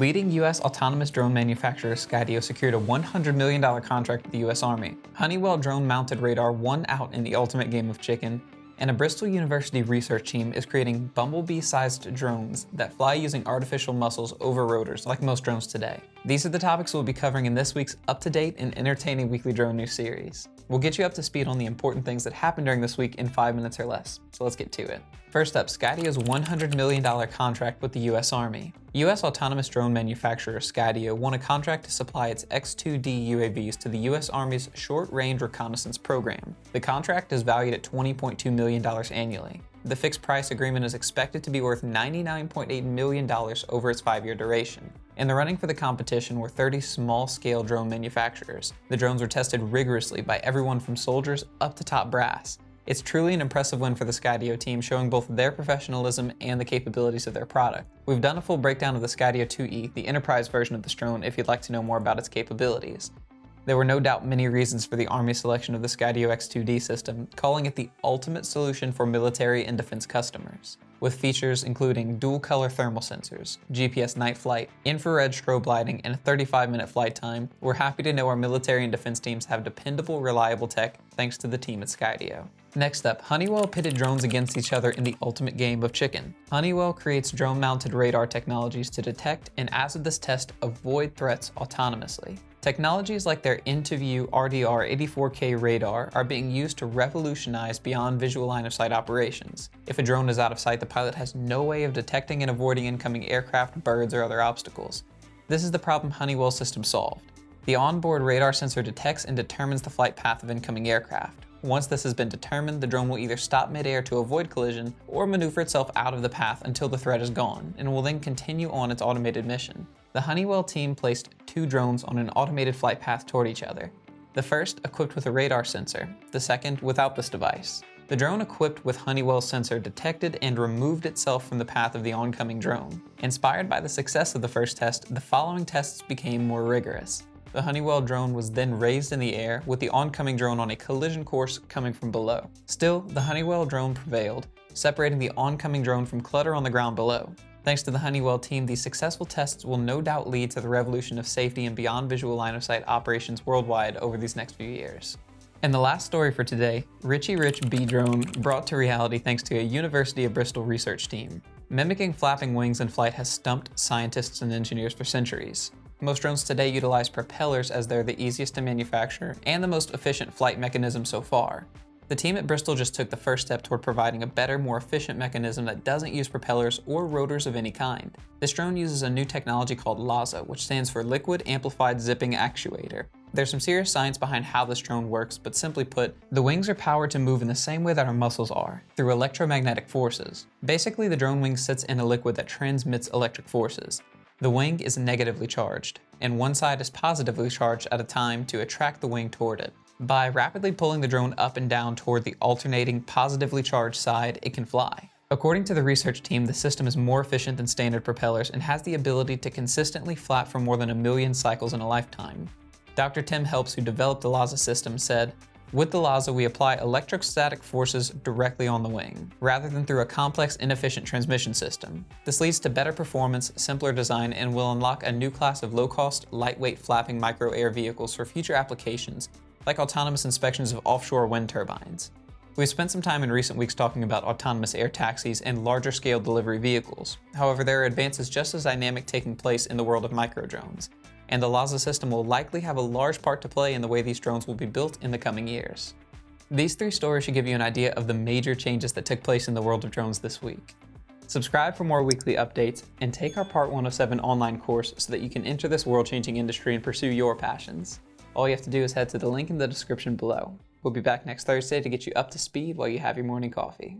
Leading U.S. autonomous drone manufacturer Skydio secured a $100 million contract with the U.S. Army. Honeywell drone-mounted radar won out in the ultimate game of chicken, and a Bristol University research team is creating bumblebee-sized drones that fly using artificial muscles over rotors, like most drones today. These are the topics we'll be covering in this week's up-to-date and entertaining weekly drone news series. We'll get you up to speed on the important things that happened during this week in 5 minutes or less, so let's get to it. First up, Skydio's $100 million contract with the U.S. Army. U.S. autonomous drone manufacturer Skydio won a contract to supply its X-2D UAVs to the U.S. Army's Short-Range Reconnaissance Program. The contract is valued at $20.2 million annually. The fixed-price agreement is expected to be worth $99.8 million over its 5-year duration. In the running for the competition were 30 small-scale drone manufacturers. The drones were tested rigorously by everyone from soldiers up to top brass. It's truly an impressive win for the Skydio team, showing both their professionalism and the capabilities of their product. We've done a full breakdown of the Skydio 2E, the enterprise version of this drone, if you'd like to know more about its capabilities. There were no doubt many reasons for the Army's selection of the Skydio X2D system, calling it the ultimate solution for military and defense customers. With features including dual-color thermal sensors, GPS night flight, infrared strobe lighting, and a 35-minute flight time, we're happy to know our military and defense teams have dependable, reliable tech thanks to the team at Skydio. Next up, Honeywell pitted drones against each other in the ultimate game of chicken. Honeywell creates drone-mounted radar technologies to detect and, as of this test, avoid threats autonomously. Technologies like their IntoView RDR 84K radar are being used to revolutionize beyond visual line-of-sight operations. If a drone is out of sight, the pilot has no way of detecting and avoiding incoming aircraft, birds, or other obstacles. This is the problem Honeywell's system solved. The onboard radar sensor detects and determines the flight path of incoming aircraft. Once this has been determined, the drone will either stop midair to avoid collision or maneuver itself out of the path until the threat is gone, and will then continue on its automated mission. The Honeywell team placed 2 drones on an automated flight path toward each other. The first equipped with a radar sensor, the second without this device. The drone equipped with Honeywell's sensor detected and removed itself from the path of the oncoming drone. Inspired by the success of the first test, the following tests became more rigorous. The Honeywell drone was then raised in the air, with the oncoming drone on a collision course coming from below. Still, the Honeywell drone prevailed, separating the oncoming drone from clutter on the ground below. Thanks to the Honeywell team, these successful tests will no doubt lead to the revolution of safety and beyond visual line-of-sight operations worldwide over these next few years. And the last story for today, Richie Rich Bee drone brought to reality thanks to a University of Bristol research team. Mimicking flapping wings in flight has stumped scientists and engineers for centuries. Most drones today utilize propellers as they're the easiest to manufacture and the most efficient flight mechanism so far. The team at Bristol just took the first step toward providing a better, more efficient mechanism that doesn't use propellers or rotors of any kind. This drone uses a new technology called LAZA, which stands for Liquid Amplified Zipping Actuator. There's some serious science behind how this drone works, but simply put, the wings are powered to move in the same way that our muscles are, through electromagnetic forces. Basically, the drone wing sits in a liquid that transmits electric forces. The wing is negatively charged, and one side is positively charged at a time to attract the wing toward it. By rapidly pulling the drone up and down toward the alternating positively charged side, it can fly. According to the research team, the system is more efficient than standard propellers and has the ability to consistently flap for more than 1 million cycles in a lifetime. Dr. Tim Helps, who developed the LAZA system, said, "With the LAZA, we apply electrostatic forces directly on the wing, rather than through a complex, inefficient transmission system. This leads to better performance, simpler design, and will unlock a new class of low-cost, lightweight flapping micro-air vehicles for future applications, like autonomous inspections of offshore wind turbines." We've spent some time in recent weeks talking about autonomous air taxis and larger-scale delivery vehicles. However, there are advances just as dynamic taking place in the world of micro-drones, and the LAZA system will likely have a large part to play in the way these drones will be built in the coming years. These 3 stories should give you an idea of the major changes that took place in the world of drones this week. Subscribe for more weekly updates, and take our Part 107 online course so that you can enter this world-changing industry and pursue your passions. All you have to do is head to the link in the description below. We'll be back next Thursday to get you up to speed while you have your morning coffee.